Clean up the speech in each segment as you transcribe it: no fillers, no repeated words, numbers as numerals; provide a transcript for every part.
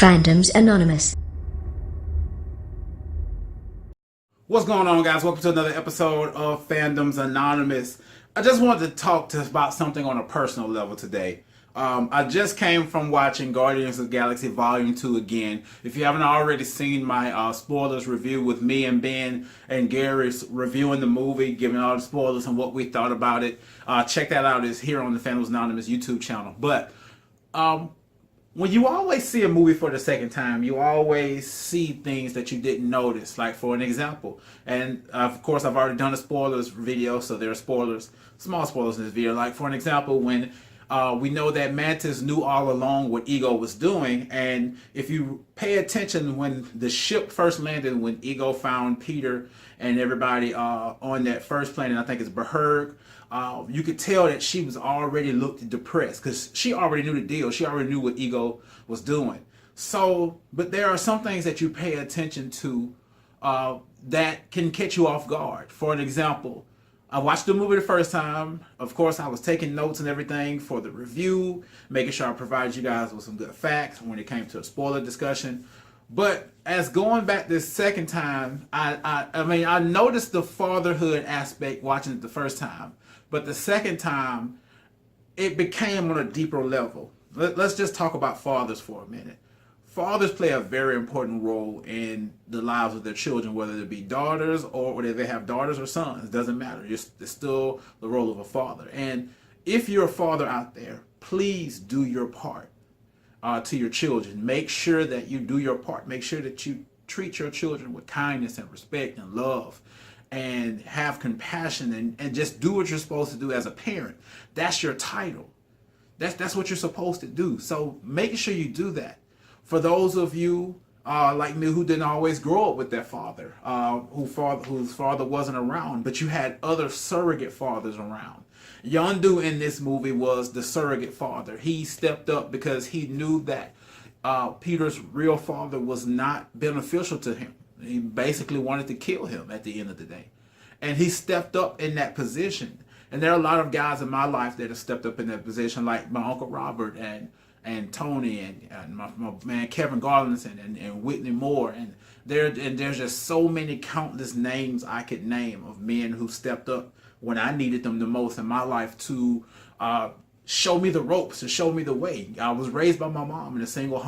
Fandoms Anonymous. What's going on, guys? Welcome to another episode of Fandoms Anonymous. I just wanted to talk to us about something on a personal level today. I just came from watching Guardians of the Galaxy Volume 2 again. If you haven't already seen my spoilers review with me and Ben and Gary reviewing the movie, giving all the spoilers and what we thought about it, check that out. It's here on the Fandoms Anonymous YouTube channel. But when you always see a movie for the second time, you always see things that you didn't notice. Like, for an example, and of course I've already done a spoilers video, so there are spoilers, small spoilers in this video. Like, for an example, when we know that Mantis knew all along what Ego was doing, and if you pay attention when the ship first landed, when Ego found Peter and everybody on that first planet, I think it's Gotg, you could tell that she was already looked depressed because she already knew the deal. She already knew what Ego was doing. So, but there are some things that you pay attention to that can catch you off guard. For an example, I watched the movie the first time. Of course, I was taking notes and everything for the review, making sure I provided you guys with some good facts when it came to a spoiler discussion. But as going back this second time, I noticed the fatherhood aspect watching it the first time. But the second time, it became on a deeper level. Let's just talk about fathers for a minute. Fathers play a very important role in the lives of their children, whether it be daughters or whether they have daughters or sons. It doesn't matter. It's still the role of a father. And if you're a father out there, please do your part to your children. Make sure that you do your part. Make sure that you treat your children with kindness and respect and love, and have compassion, and just do what you're supposed to do as a parent. That's your title. That's what you're supposed to do. So make sure you do that. For those of you like me who didn't always grow up with their father, whose father wasn't around, but you had other surrogate fathers around. Yondu in this movie was the surrogate father. He stepped up because he knew that Peter's real father was not beneficial to him. He basically wanted to kill him at the end of the day. And he stepped up in that position. And there are a lot of guys in my life that have stepped up in that position, like my Uncle Robert and Tony and my man Kevin Garlandson and Whitney Moore. And there's just so many countless names I could name of men who stepped up when I needed them the most in my life to show me the ropes, to show me the way. I was raised by my mom in a single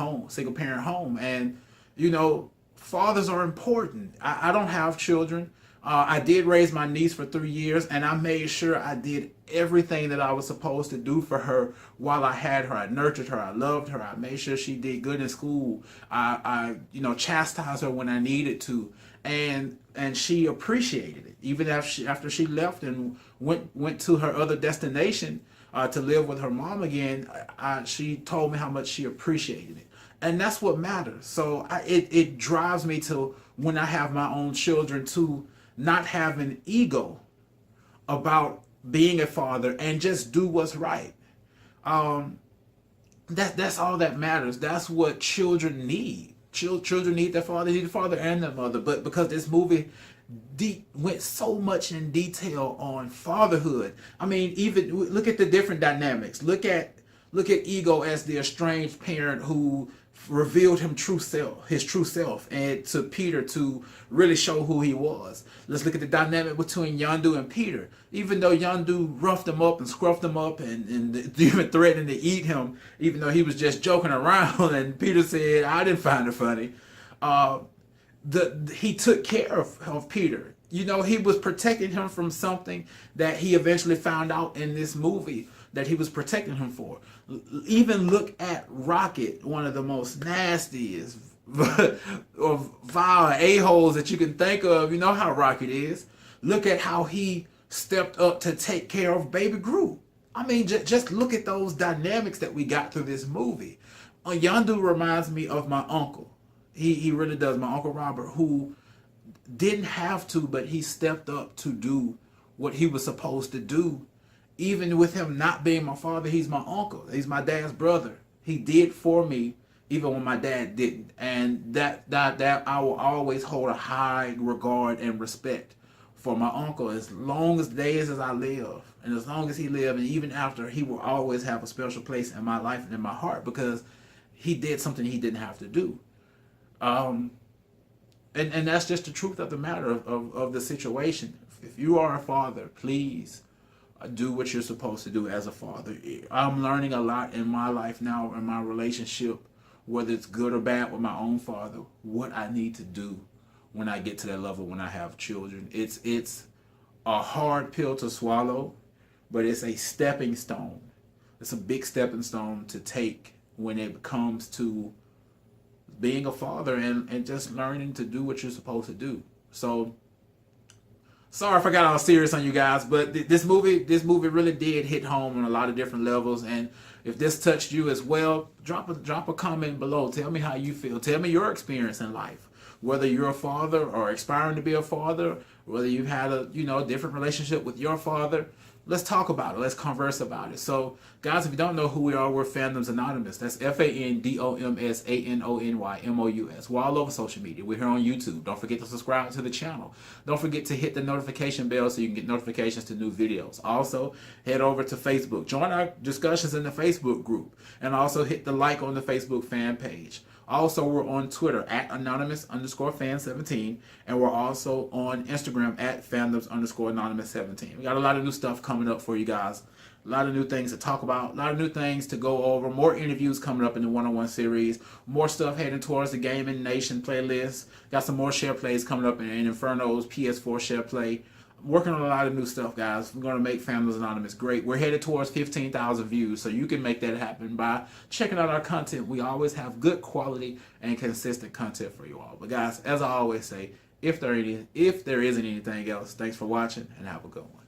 parent home. And, you know, fathers are important. I don't have children. I did raise my niece for 3 years, and I made sure I did everything that I was supposed to do for her while I had her. I nurtured her. I loved her. I made sure she did good in school. I chastised her when I needed to, and she appreciated it. Even after she left and went to her other destination to live with her mom again, she told me how much she appreciated it. And that's what matters. So it drives me to, when I have my own children, to not have an ego about being a father and just do what's right. That's all that matters. That's what children need. Children need their father, need the father and their mother. But because this movie went so much in detail on fatherhood, I mean, even look at the different dynamics. Look at Ego as the estranged parent who revealed his true self, and to Peter to really show who he was. Let's look at the dynamic between Yondu and Peter. Even though Yondu roughed him up and scruffed him up and even threatened to eat him, even though he was just joking around, and Peter said, I didn't find it funny. He took care of Peter. You know, he was protecting him from something that he eventually found out in this movie that he was protecting him for. Even look at Rocket, one of the most nastiest or vile a-holes that you can think of. You know how Rocket is. Look at how he stepped up to take care of baby Groot. I mean, just look at those dynamics that we got through this movie. Yondu reminds me of my uncle. He really does. My Uncle Robert, who didn't have to, but he stepped up to do what he was supposed to do. Even with him not being my father, he's my uncle. He's my dad's brother. He did for me even when my dad didn't. And that I will always hold a high regard and respect for my uncle as long as days as I live. And as long as he lived, and even after, he will always have a special place in my life and in my heart, because he did something he didn't have to do. Um, and that's just the truth of the matter of the situation. If you are a father, please do what you're supposed to do as a father. I'm learning a lot in my life now, in my relationship, whether it's good or bad with my own father, what I need to do when I get to that level when I have children. It's a hard pill to swallow, but it's a stepping stone. It's a big stepping stone to take when it comes to being a father and just learning to do what you're supposed to do. So sorry if I got all serious on you guys, but this movie really did hit home on a lot of different levels. And if this touched you as well, drop a comment below. Tell me how you feel. Tell me your experience in life, whether you're a father or aspiring to be a father, whether you've had a different relationship with your father. Let's talk about it. Let's converse about it. So, guys, if you don't know who we are, we're Fandoms Anonymous. That's FANDOMSANONYMOUS. We're all over social media. We're here on YouTube. Don't forget to subscribe to the channel. Don't forget to hit the notification bell so you can get notifications to new videos. Also, head over to Facebook. Join our discussions in the Facebook group. And also hit the like on the Facebook fan page. Also, we're on Twitter at anonymous_fan17, and we're also on Instagram at fandoms_anonymous17. We got a lot of new stuff coming up for you guys. A lot of new things to talk about, a lot of new things to go over, more interviews coming up in the one-on-one series, more stuff heading towards the Gaming Nation playlist. Got some more share plays coming up in Inferno's PS4 share play. Working on a lot of new stuff, guys. We're going to make Fandoms Anonymous great. We're headed towards 15,000 views, so you can make that happen by checking out our content. We always have good quality and consistent content for you all. But guys, as I always say, if there isn't anything else, thanks for watching and have a good one.